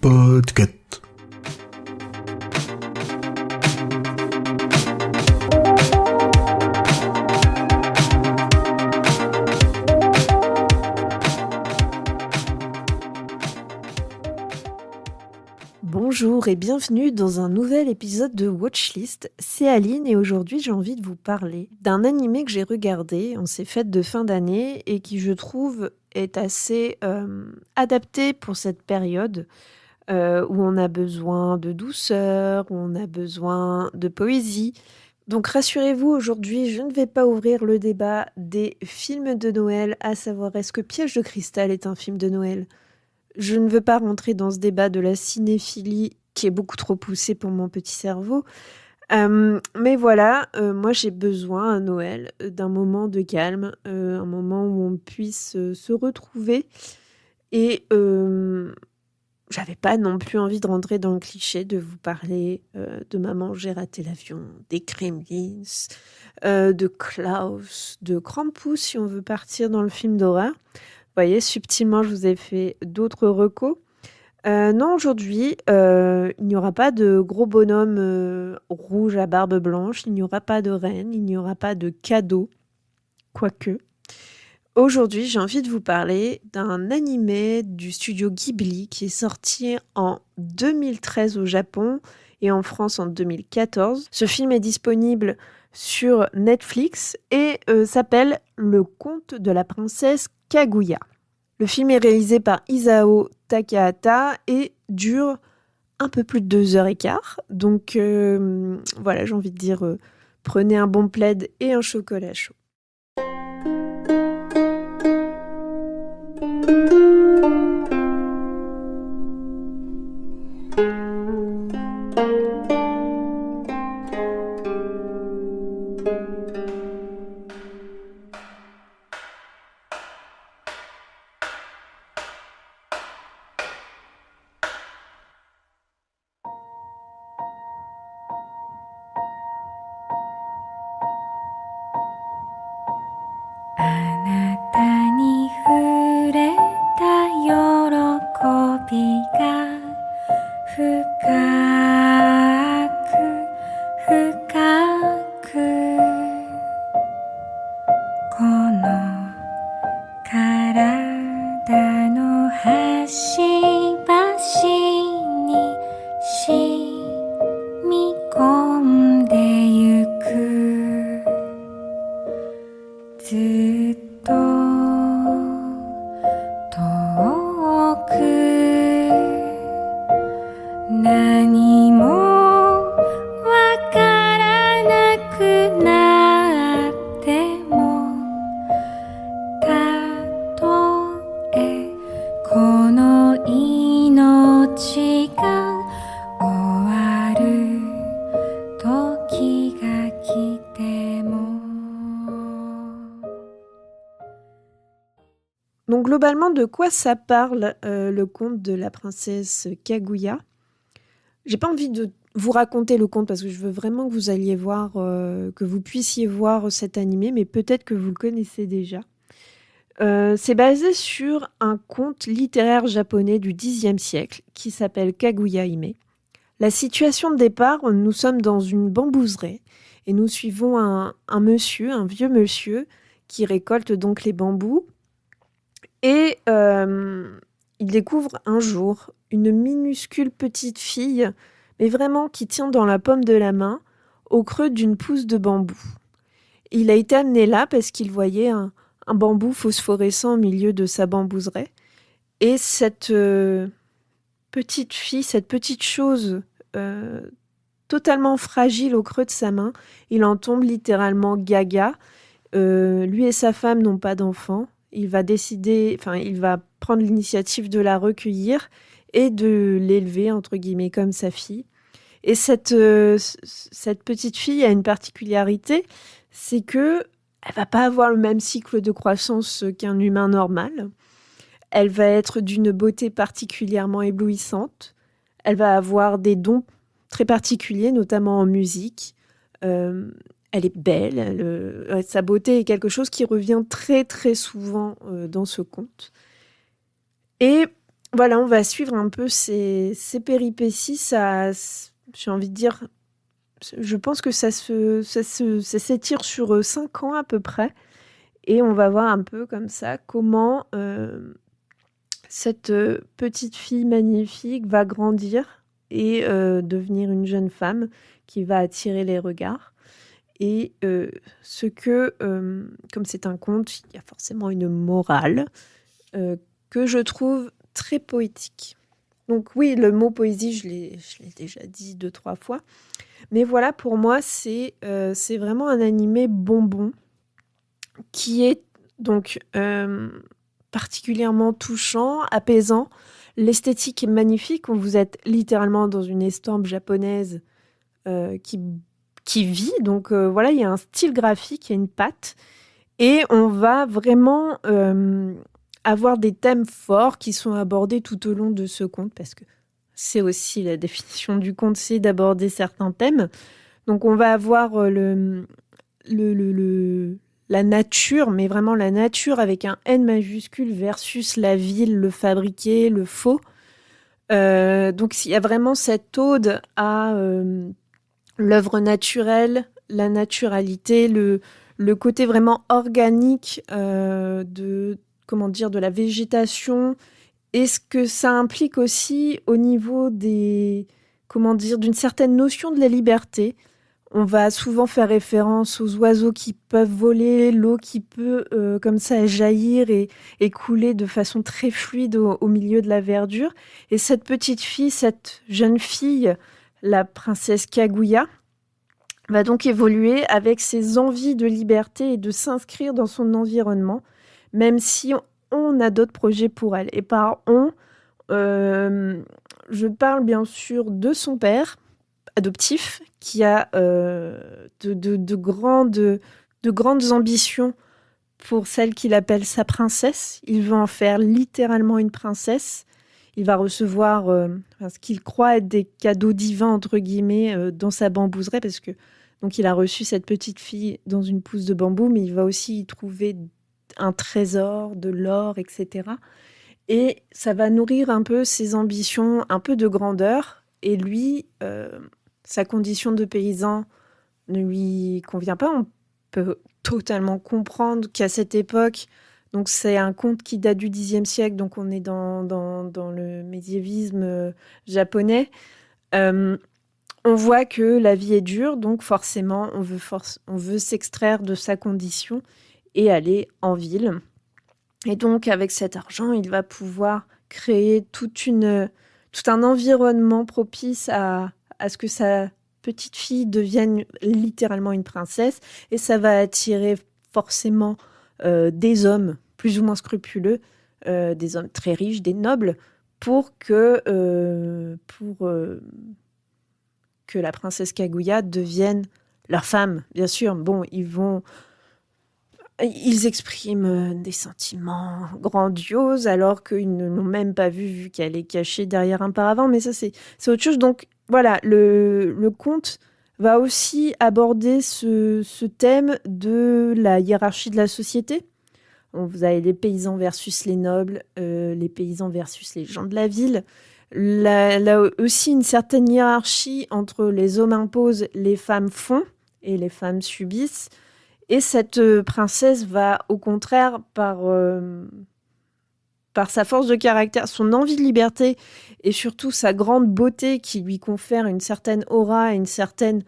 Podcast. Bonjour et bienvenue dans un nouvel épisode de Watchlist. C'est Aline et aujourd'hui j'ai envie de vous parler d'un animé que j'ai regardé en ces fêtes de fin d'année et qui je trouve est assez adapté pour cette période où on a besoin de douceur, où on a besoin de poésie. Donc rassurez-vous, aujourd'hui je ne vais pas ouvrir le débat des films de Noël, à savoir est-ce que Piège de cristal est un film de Noël ? Je ne veux pas rentrer dans ce débat de la cinéphilie qui est beaucoup trop poussé pour mon petit cerveau. Mais voilà, moi j'ai besoin à Noël d'un moment de calme, un moment où on puisse se retrouver. Et j'avais pas non plus envie de rentrer dans le cliché de vous parler de Maman, j'ai raté l'avion, des Gremlins, de Klaus, de Krampus si on veut partir dans le film d'horreur. Vous voyez, subtilement, je vous ai fait d'autres recos. Non, aujourd'hui, il n'y aura pas de gros bonhomme rouge à barbe blanche, il n'y aura pas de reine, il n'y aura pas de cadeau, quoique. Aujourd'hui, j'ai envie de vous parler d'un animé du studio Ghibli qui est sorti en 2013 au Japon et en France en 2014. Ce film est disponible sur Netflix et s'appelle Le conte de la princesse Kaguya. Le film est réalisé par Isao Takahata et dure un peu plus de 2h15. Donc voilà, j'ai envie de dire, prenez un bon plaid et un chocolat chaud. Donc globalement, de quoi ça parle le conte de la princesse Kaguya ? J'ai pas envie de vous raconter le conte parce que je veux vraiment que vous alliez voir, que vous puissiez voir cet animé, mais peut-être que vous le connaissez déjà. C'est basé sur un conte littéraire japonais du Xe siècle qui s'appelle Kaguya Hime. La situation de départ, nous sommes dans une bambouseraie et nous suivons un vieux monsieur, qui récolte donc les bambous. Et il découvre un jour une minuscule petite fille, mais vraiment qui tient dans la paume de la main, au creux d'une pousse de bambou. Il a été amené là parce qu'il voyait un bambou phosphorescent au milieu de sa bambouseraie. Et cette petite fille, cette petite chose totalement fragile au creux de sa main, il en tombe littéralement gaga. Lui et sa femme n'ont pas d'enfant. Il va prendre l'initiative de la recueillir et de l'élever, entre guillemets, comme sa fille. Et cette petite fille a une particularité, c'est que elle va pas avoir le même cycle de croissance qu'un humain normal. Elle va être d'une beauté particulièrement éblouissante. Elle va avoir des dons très particuliers, notamment en musique. Elle est belle, sa beauté est quelque chose qui revient très très souvent dans ce conte. Et Voilà, on va suivre un peu ces péripéties. J'ai envie de dire, je pense que ça s'étire sur 5 ans à peu près. Et on va voir un peu comme ça comment cette petite fille magnifique va grandir et devenir une jeune femme qui va attirer les regards. Et comme c'est un conte, il y a forcément une morale que je trouve très poétique. Donc oui, le mot poésie, je l'ai déjà dit 2-3 fois. Mais voilà, pour moi, c'est vraiment un animé bonbon qui est donc particulièrement touchant, apaisant. L'esthétique est magnifique. Vous êtes littéralement dans une estampe japonaise qui vit. Donc voilà, il y a un style graphique, il y a une patte. Et on va vraiment avoir des thèmes forts qui sont abordés tout au long de ce conte, parce que c'est aussi la définition du conte, c'est d'aborder certains thèmes. Donc on va avoir la nature, mais vraiment la nature avec un N majuscule versus la ville, le fabriqué, le faux. Donc il y a vraiment cette ode à l'œuvre naturelle, la naturalité, le côté vraiment organique de la végétation, et ce que ça implique aussi au niveau d'une certaine notion de la liberté. On va souvent faire référence aux oiseaux qui peuvent voler, l'eau qui peut comme ça jaillir et couler de façon très fluide au milieu de la verdure. Et cette petite fille, cette jeune fille, la princesse Kaguya, va donc évoluer avec ses envies de liberté et de s'inscrire dans son environnement, même si on a d'autres projets pour elle. Et par on, je parle bien sûr de son père adoptif, qui a de grandes ambitions pour celle qu'il appelle sa princesse. Il veut en faire littéralement une princesse. Il va recevoir ce qu'il croit être des cadeaux divins, entre guillemets, dans sa bambouseraie, parce que donc il a reçu cette petite fille dans une pousse de bambou, mais il va aussi y trouver un trésor, de l'or, etc. Et ça va nourrir un peu ses ambitions, un peu de grandeur. Et lui, sa condition de paysan ne lui convient pas. On peut totalement comprendre qu'à cette époque, donc c'est un conte qui date du Xe siècle, donc on est dans le médiévisme japonais. On voit que la vie est dure, donc forcément, on veut s'extraire de sa condition et aller en ville. Et donc, avec cet argent, il va pouvoir créer tout un environnement propice à ce que sa petite fille devienne littéralement une princesse. Et ça va attirer forcément des hommes plus ou moins scrupuleux, des hommes très riches, des nobles, pour que la princesse Kaguya devienne leur femme. Bien sûr, bon, ils expriment des sentiments grandioses alors qu'ils ne l'ont même pas vue, vu qu'elle est cachée derrière un paravent. Mais ça, c'est autre chose. Donc voilà, le conte va aussi aborder ce thème de la hiérarchie de la société. Donc, vous avez les paysans versus les nobles, les paysans versus les gens de la ville. Là aussi, une certaine hiérarchie entre les hommes imposent, les femmes font et les femmes subissent. Et cette princesse va, au contraire, par sa force de caractère, son envie de liberté et surtout sa grande beauté qui lui confère une certaine aura, une certaine,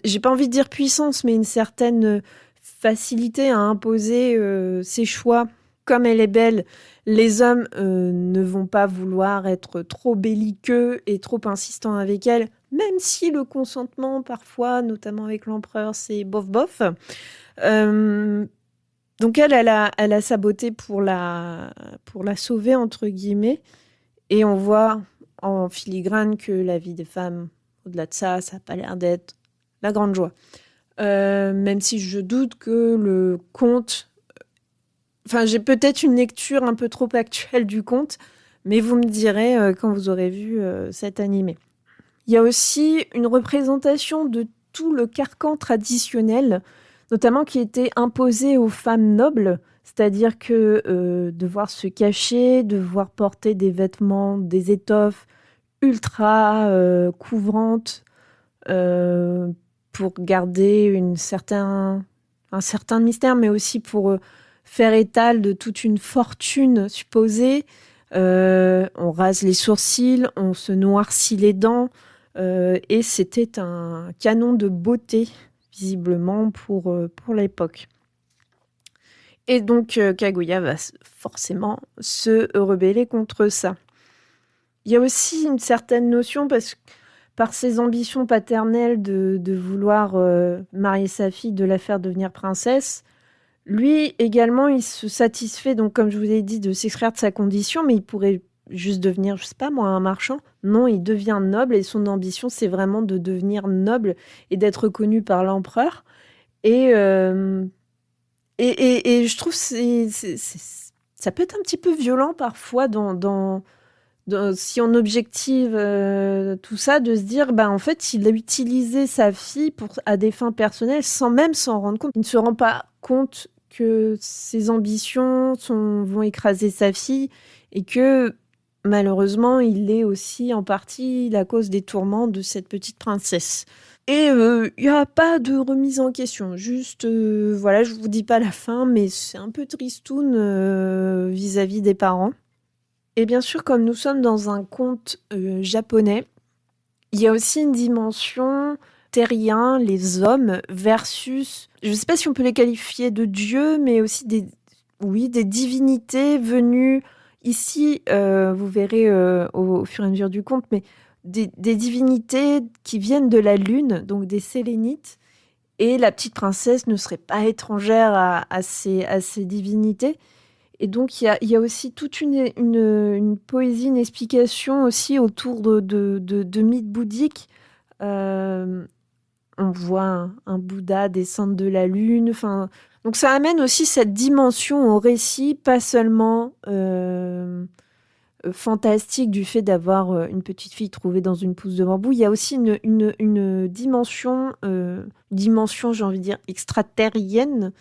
j'ai pas envie de dire puissance, mais une certaine facilité à imposer ses choix. Comme elle est belle, les hommes ne vont pas vouloir être trop belliqueux et trop insistants avec elle, même si le consentement, parfois, notamment avec l'empereur, c'est bof-bof. Donc elle a sa beauté pour la sauver, entre guillemets. Et on voit en filigrane que la vie des femmes, au-delà de ça, ça n'a pas l'air d'être la grande joie. Même si je doute que le conte... Enfin, j'ai peut-être une lecture un peu trop actuelle du conte, mais vous me direz quand vous aurez vu cet animé. Il y a aussi une représentation de tout le carcan traditionnel, notamment qui était imposé aux femmes nobles, C'est-à-dire que devoir se cacher, devoir porter des vêtements, des étoffes ultra couvrantes pour garder un certain mystère, mais aussi pour faire étal de toute une fortune supposée. On rase les sourcils, on se noircit les dents, et c'était un canon de beauté, visiblement, pour l'époque. Et donc, Kaguya va forcément se rebeller contre ça. Il y a aussi une certaine notion, par ses ambitions paternelles de vouloir marier sa fille, de la faire devenir princesse, lui également, il se satisfait, donc comme je vous ai dit, de s'extraire de sa condition, mais il pourrait juste devenir, je sais pas moi, un marchand. Non, il devient noble et son ambition, c'est vraiment de devenir noble et d'être reconnu par l'empereur. Et, euh, et je trouve que ça peut être un petit peu violent parfois si on objective tout ça, de se dire, bah, en fait, il a utilisé sa fille à des fins personnelles sans même s'en rendre compte. Il ne se rend pas compte que ses ambitions vont écraser sa fille et que malheureusement, il est aussi en partie la cause des tourments de cette petite princesse. Et il n'y a pas de remise en question. Juste, voilà, je vous dis pas la fin, mais c'est un peu tristoun vis-à-vis des parents. Et bien sûr, comme nous sommes dans un conte japonais, il y a aussi une dimension terrien, les hommes versus, je ne sais pas si on peut les qualifier de dieux, mais aussi des divinités venues ici, vous verrez au fur et à mesure du conte, mais des divinités qui viennent de la lune, donc des sélénites. Et la petite princesse ne serait pas étrangère à ces divinités. Et donc, il y a aussi toute une poésie, une explication aussi autour de mythes bouddhiques. Euh, on voit un Bouddha descendre de la lune. Donc, ça amène aussi cette dimension au récit, pas seulement fantastique du fait d'avoir une petite fille trouvée dans une pousse de bambou. Il y a aussi une dimension, j'ai envie de dire, extraterrienne,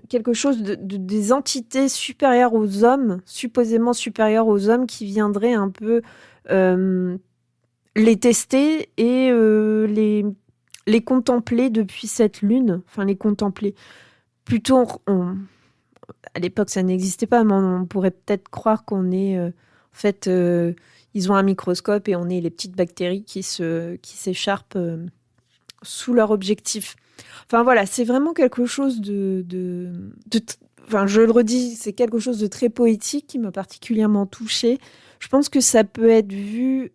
quelque chose des entités supérieures aux hommes, supposément supérieures aux hommes, qui viendraient un peu les tester et les contempler depuis cette lune. Enfin, les contempler. Plutôt, à l'époque, ça n'existait pas, mais on pourrait peut-être croire qu'on est... en fait, ils ont un microscope et on est les petites bactéries qui s'écharpent sous leur objectif. Enfin voilà, c'est vraiment quelque chose enfin, je le redis, c'est quelque chose de très poétique qui m'a particulièrement touchée. Je pense que ça peut être vu,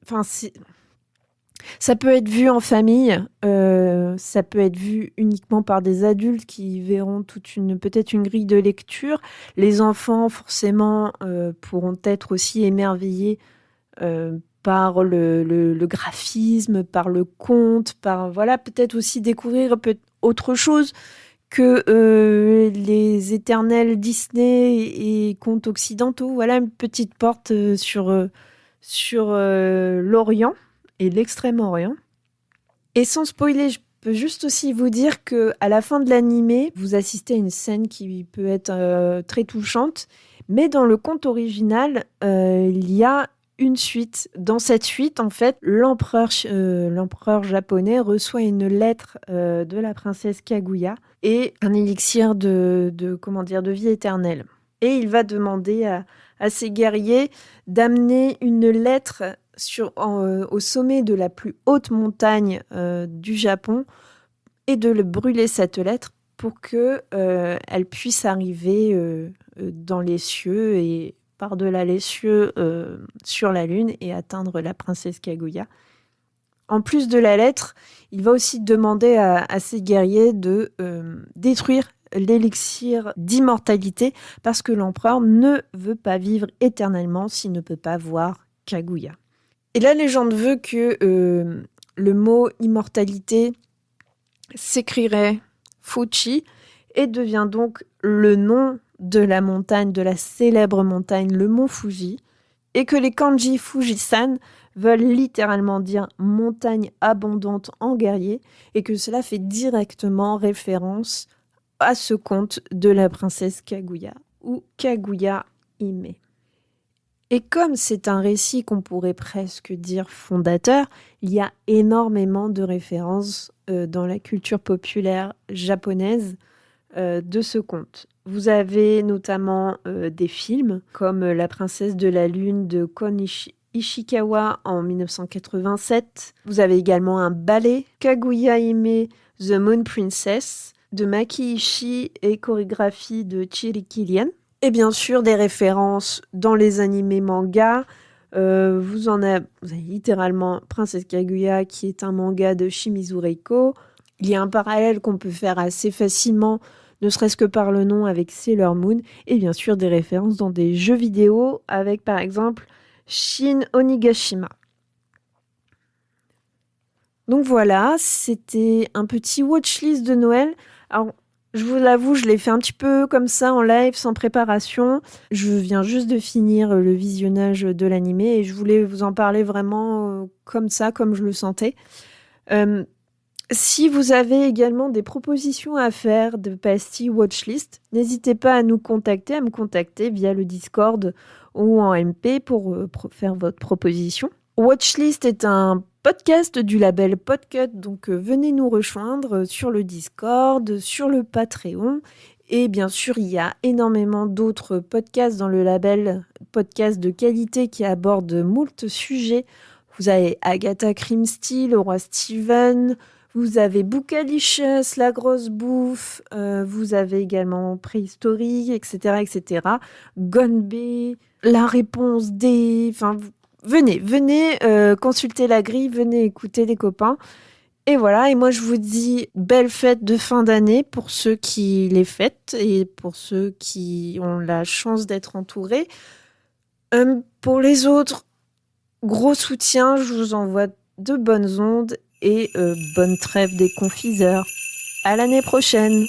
ça peut être vu en famille, ça peut être vu uniquement par des adultes qui verront peut-être une grille de lecture. Les enfants, forcément, pourront être aussi émerveillés par le graphisme, par le conte, voilà, peut-être aussi découvrir autre chose que les éternels Disney et contes occidentaux. Voilà une petite porte sur l'Orient et l'Extrême-Orient. Et sans spoiler, je peux juste aussi vous dire que à la fin de l'animé, vous assistez à une scène qui peut être très touchante, mais dans le conte original, il y a une suite. Dans cette suite, en fait, l'empereur japonais reçoit une lettre de la princesse Kaguya et un élixir de vie éternelle. Et il va demander à ses guerriers d'amener une lettre au sommet de la plus haute montagne du Japon et de le brûler cette lettre pour que elle puisse arriver dans les cieux et par-delà les cieux sur la lune et atteindre la princesse Kaguya. En plus de la lettre, il va aussi demander à ses guerriers de détruire l'élixir d'immortalité parce que l'empereur ne veut pas vivre éternellement s'il ne peut pas voir Kaguya. Et la légende veut que le mot immortalité s'écrirait Fuchi et devient donc le nom de la montagne, de la célèbre montagne, le mont Fuji, et que les kanji Fujisan veulent littéralement dire montagne abondante en guerrier, et que cela fait directement référence à ce conte de la princesse Kaguya. ou Kaguya Hime. Et comme c'est un récit qu'on pourrait presque dire fondateur, il y a énormément de références dans la culture populaire japonaise de ce conte. Vous avez notamment des films comme La princesse de la lune de Kon Ishikawa en 1987. Vous avez également un ballet, Kaguya Hime, The Moon Princess, de Maki Ishii et chorégraphie de Chiri Kilian. Et bien sûr, des références dans les animés mangas. Vous avez littéralement Princesse Kaguya, qui est un manga de Shimizu Reiko. Il y a un parallèle qu'on peut faire assez facilement, ne serait-ce que par le nom, avec Sailor Moon. Et bien sûr, des références dans des jeux vidéo, avec par exemple Shin Onigashima. Donc voilà, c'était un petit watchlist de Noël. Alors, je vous l'avoue, je l'ai fait un petit peu comme ça en live, sans préparation. Je viens juste de finir le visionnage de l'animé et je voulais vous en parler vraiment comme ça, comme je le sentais. Si vous avez également des propositions à faire de pastilles watchlist, n'hésitez pas à me contacter via le Discord ou en MP pour faire votre proposition. Watchlist est un podcast du label Podcut, donc venez nous rejoindre sur le Discord, sur le Patreon. Et bien sûr, il y a énormément d'autres podcasts dans le label, podcasts de qualité qui abordent moult sujets. Vous avez Agatha Christie, le roi Steven, vous avez Bookalicious, la grosse bouffe, vous avez également Préhistorie, etc., etc. Gonbe, la réponse D, enfin... Venez consulter la grille, venez écouter les copains. Et voilà, et moi je vous dis belle fête de fin d'année pour ceux qui les fêtent et pour ceux qui ont la chance d'être entourés. Pour les autres, gros soutien, je vous envoie de bonnes ondes et bonne trêve des confiseurs. À l'année prochaine!